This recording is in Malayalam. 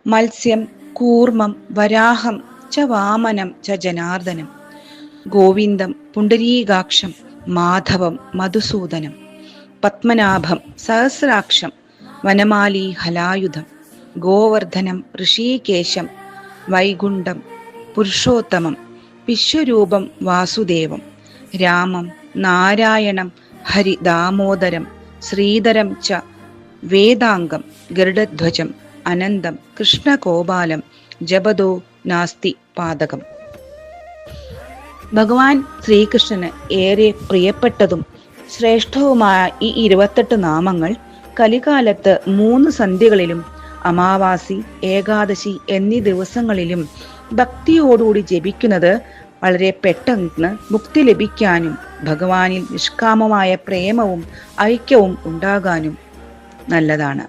മത്സ്യം, കൂർമ്മം, വരാഹം ച വാമനം ച ജനാർദ്ദനം, ഗോവിന്ദം, പുണ്ടരീകാക്ഷം, മാധവം, മധുസൂദനം, പത്മനാഭം, സഹസ്രാക്ഷം, വനമാലി ഹലായുധം, ഗോവർദ്ധനം, ഋഷീകേശം, വൈകുണ്ഠം, പുരുഷോത്തമം, വിശ്വരൂപം, വാസുദേവം, രാമം, നാരായണം, ഹരി ദാമോദരം, ശ്രീധരം ച വേദാംഗം, ഗരുഡധ്വജം, അനന്തം, കൃഷ്ണകോപാലം, ജപദോ നാസ്തി പാതകം. ഭഗവാൻ ശ്രീകൃഷ്ണന് ഏറെ പ്രിയപ്പെട്ടതും ശ്രേഷ്ഠവുമായ ഈ 28 നാമങ്ങൾ കലികാലത്ത് 3 സന്ധ്യകളിലും അമാവാസി, ഏകാദശി എന്നീ ദിവസങ്ങളിലും ഭക്തിയോടുകൂടി ജപിക്കുന്നത് വളരെ പെട്ടെന്ന് മുക്തി ലഭിക്കാനും ഭഗവാനിൽ നിഷ്കാമമായ പ്രേമവും ഐക്യവും ഉണ്ടാകാനും നല്ലതാണ്.